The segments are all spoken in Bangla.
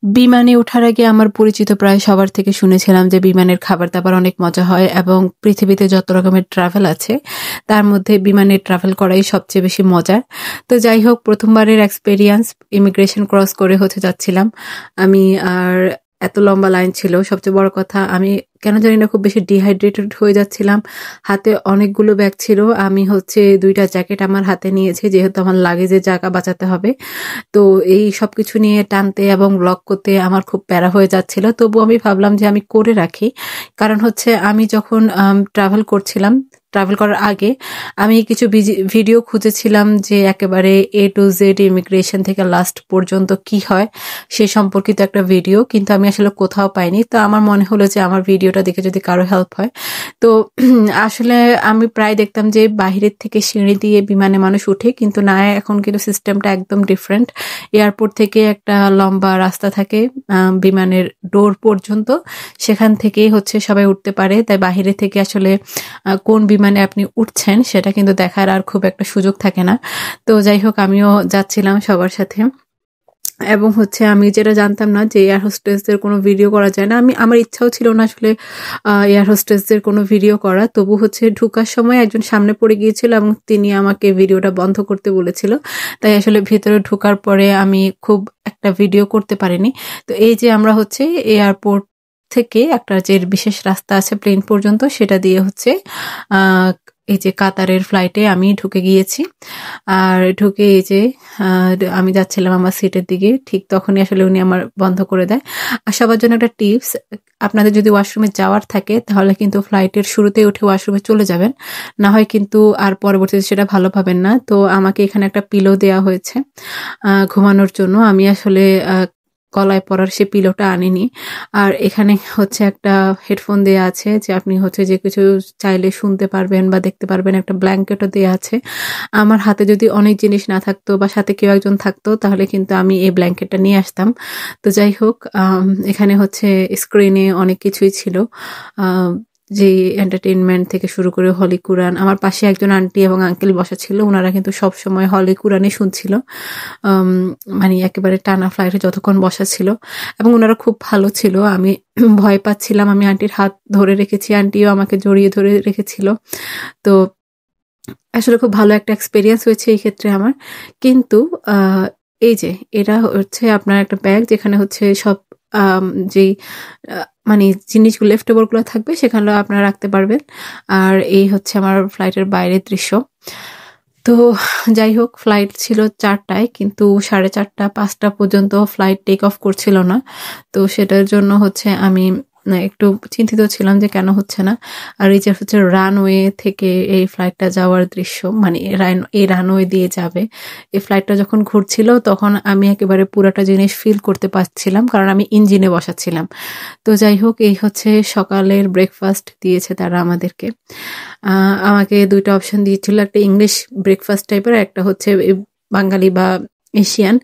বিমানে ওঠার আগে আমার পরিচিত প্রায় সবার থেকে শুনেছিলাম যে বিমানের খাবার-দাবার অনেক মজা হয় এবং পৃথিবীতে যত রকমের ট্রাভেল আছে তার মধ্যে বিমানে ট্রাভেল করাই সবচেয়ে বেশি মজার। তো যাই হোক, প্রথমবারের এক্সপেরিয়েন্স ইমিগ্রেশন ক্রস করে হতে যাচ্ছিলাম আমি। আর এত লম্বা লাইন ছিল। সবচেয়ে বড় কথা, আমি কেন জানি না খুব বেশি ডিহাইড্রেটেড হয়ে যাচ্ছিলাম। হাতে অনেকগুলো ব্যাগ ছিল। আমি ২টা জ্যাকেট আমার হাতে নিয়েছি যেহেতু আমার লাগেজের জায়গা বাঁচাতে হবে। তো এই সবকিছু নিয়ে টানতে এবং ব্লগ করতে আমার খুব প্যারা হয়ে যাচ্ছিল। তবুও আমি ভাবলাম যে আমি করে রাখি। কারণ আমি যখন ট্রাভেল করছিলাম, ট্রাভেল করার আগে আমি কিছু ভিডিও খুঁজেছিলাম যে একেবারে A to Z ইমিগ্রেশন থেকে লাস্ট পর্যন্ত কি হয় সে সম্পর্কিত একটা ভিডিও, কিন্তু আমি আসলে কোথাও পাইনি। তো আমার মনে হলো যে আমার ভিডিওটা দেখে যদি কারো হেল্প হয়। তো আসলে আমি প্রায় দেখতাম যে বাহিরের থেকে সিঁড়ি দিয়ে বিমানে মানুষ উঠে, কিন্তু না, এখন কিন্তু সিস্টেমটা একদম ডিফারেন্ট। এয়ারপোর্ট থেকে একটা লম্বা রাস্তা থাকে বিমানের ডোর পর্যন্ত, সেখান থেকেই সবাই উঠতে পারে। তাই বাহিরে থেকে আসলে কোন বিমানে আপনি উঠছেন সেটা কিন্তু দেখার আর খুব একটা সুযোগ থাকে না। তো যাই হোক, আমিও যাচ্ছিলাম সবার সাথে। এবং আমি যেটা জানতাম না যে এয়ার হোস্টেসদের কোনো ভিডিও করা যায় না। আমার ইচ্ছাও ছিল না আসলে এয়ার হোস্টেসদের কোনো ভিডিও করা। তবু ঢুকার সময় একজন সামনে পড়ে গিয়েছিল এবং তিনি আমাকে ভিডিওটা বন্ধ করতে বলেছিল। তাই আসলে ভেতরে ঢোকার পরে আমি খুব একটা ভিডিও করতে পারিনি। তো এই যে আমরা এয়ারপোর্ট থেকে একটা যে বিশেষ রাস্তা আছে প্লেন পর্যন্ত, সেটা দিয়ে আহ এই যে কাতারের ফ্লাইটে আমি ঢুকে গিয়েছি। আর ঢুকে এই যে আমি যাচ্ছিলাম আমার সিটের দিকে, ঠিক তখনই আসলে উনি আমার বন্ধ করে দেয়। আর সবার জন্য একটা টিপস, আপনাদের যদি ওয়াশরুমে যাওয়ার থাকে তাহলে কিন্তু ফ্লাইটের শুরুতেই উঠে ওয়াশরুমে চলে যাবেন, না হয় কিন্তু আর পরবর্তীতে সেটা ভালো পাবেন না। তো আমাকে এখানে একটা পিলো দেয়া হয়েছে ঘুমানোর জন্য। আমি আসলে গলায় পরার সে পিলোটা আনিনি। আর এখানে একটা হেডফোন দেয়া আছে যে আপনি যে কিছু চাইলে শুনতে পারবেন বা দেখতে পারবেন। একটা ব্ল্যাঙ্কেটও দেয়া আছে। আমার হাতে যদি অনেক জিনিস না থাকতো বা সাথে কেউ একজন থাকতো তাহলে কিন্তু আমি এই ব্ল্যাঙ্কেটটা নিয়ে আসতাম। তো যাই হোক, এখানে স্ক্রিনে অনেক কিছুই ছিল, যে এন্টারটেইনমেন্ট থেকে শুরু করে হলি কুরআন। আমার পাশে একজন আন্টি এবং আঙ্কেল বসা ছিল, ওনারা কিন্তু সব সময় হলি কুরআনই শুনছিল, মানে একেবারে টানা ফ্লাইটে যতক্ষণ বসা ছিল। এবং ওনারা খুব ভালো ছিল। আমি ভয় পাচ্ছিলাম, আমি আন্টির হাত ধরে রেখেছি, আন্টিও আমাকে জড়িয়ে ধরে রেখেছিল। তো আসলে খুব ভালো একটা এক্সপেরিয়েন্স হয়েছে এই ক্ষেত্রে আমার। কিন্তু এই যে এটা আপনার একটা ব্যাগ যেখানে সব যেই মানে জিনিসগুলো লেফট ওভার গুলো থাকবে সেখানে আপনারা রাখতে পারবেন। আর এই আমার ফ্লাইটের বাইরের দৃশ্য। তো যাই হোক, ফ্লাইট ছিল ৪টায়, কিন্তু ৪:৩০ ৫টা পর্যন্ত ফ্লাইট টেক অফ করছিল না। তো সেটার জন্য আমি একটু চিন্তিত ছিলাম যে কেন হচ্ছে না। আর এই যে রানওয়ে থেকে এই ফ্লাইটটা যাওয়ার দৃশ্য, মানে এই রানওয়ে দিয়ে যাবে, এই ফ্লাইটটা যখন ঘুরছিল তখন আমি একেবারে পুরাটা জিনিস ফিল করতে পারছিলাম, কারণ আমি ইঞ্জিনে বসাছিলাম। তো যাই হোক, এই সকালের ব্রেকফাস্ট দিয়েছে তারা আমাদেরকে। আমাকে ২টা অপশন দিয়েছিল, একটা ইংলিশ ব্রেকফাস্ট টাইপের, একটা বাঙালি বা এশিয়ান।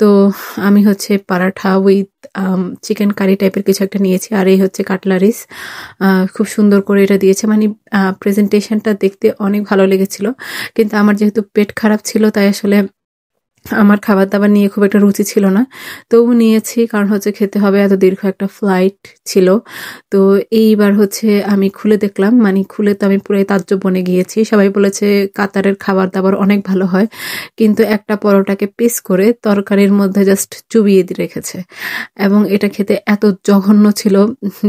তো আমি পারাঠা উইথ চিকেন কারি টাইপের কিছু একটা নিয়েছি। আর এই কাটলারিস, খুব সুন্দর করে এটা দিয়েছে, মানে প্রেজেন্টেশনটা দেখতে অনেক ভালো লেগেছিল। কিন্তু আমার যেহেতু পেট খারাপ ছিল তাই আসলে আমার খাবার দাবার নিয়ে খুব একটা রুচি ছিল না। তবু নিয়েছি, কারণ খেতে হবে, এত দীর্ঘ একটা ফ্লাইট ছিল। তো এইবার আমি খুলে দেখলাম, মানে খুলে তো আমি পুরাই তাজ্জব বনে গিয়েছি। সবাই বলেছে কাতারের খাবার দাবার অনেক ভালো হয়, কিন্তু একটা পরোটাকে পিস করে তরকারির মধ্যে জাস্ট চুবিয়ে দিয়ে রেখেছে এবং এটা খেতে এত জঘন্য ছিল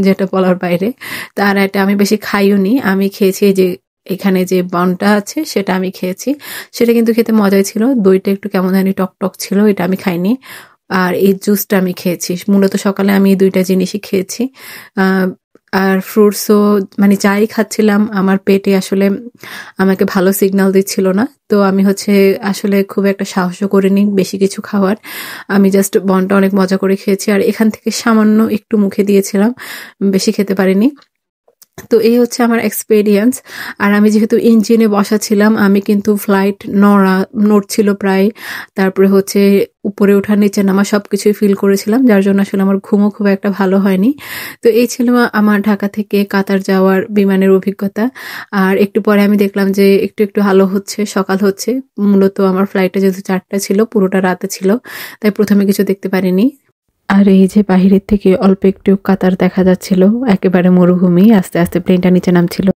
যেটা বলার বাইরে। তার এটা আমি বেশি খাইও নি। আমি খেয়েছি যে এখানে যে বনটা আছে সেটা আমি খেয়েছি, সেটা কিন্তু খেতে মজাই ছিল। দইটা একটু কেমন জানি টক টক ছিল, এটা আমি খাইনি। আর এই জুসটা আমি খেয়েছি। মূলত সকালে আমি এই ২টা জিনিসই খেয়েছি। আর ফ্রুটসও, মানে যাই খাচ্ছিলাম আমার পেটে আসলে আমাকে ভালো সিগন্যাল দিচ্ছিল না। তো আমি আসলে খুব একটা সাহসও করিনি বেশি কিছু খাওয়ার। আমি জাস্ট বনটা অনেক মজা করে খেয়েছি, আর এখান থেকে সামান্য একটু মুখে দিয়েছিলাম, বেশি খেতে পারিনি। তো এই আমার এক্সপেরিয়েন্স। আর আমি যেহেতু ইঞ্জিনে বসা ছিলাম, আমি কিন্তু ফ্লাইট নড়ছিল প্রায়, তারপরে উপরে ওঠা নিচে নামা সবকিছুই ফিল করেছিলাম, যার জন্য আসলে আমার ঘুমও খুব একটা ভালো হয়নি। তো এই ছিল আমার ঢাকা থেকে কাতার যাওয়ার বিমানের অভিজ্ঞতা। আর একটু পরে আমি দেখলাম যে একটু একটু আলো হচ্ছে, সকাল হচ্ছে। মূলত আমার ফ্লাইটটা যেহেতু ৪টা ছিল, পুরোটা রাতে ছিল, তাই প্রথমে কিছু দেখতে পারিনি। আর এই যে বাহিরের থেকে অল্প একটু কাতার দেখা যাচ্ছিল, একেবারে মরুভূমি। আস্তে আস্তে প্লেনটা নিচে নামছিল।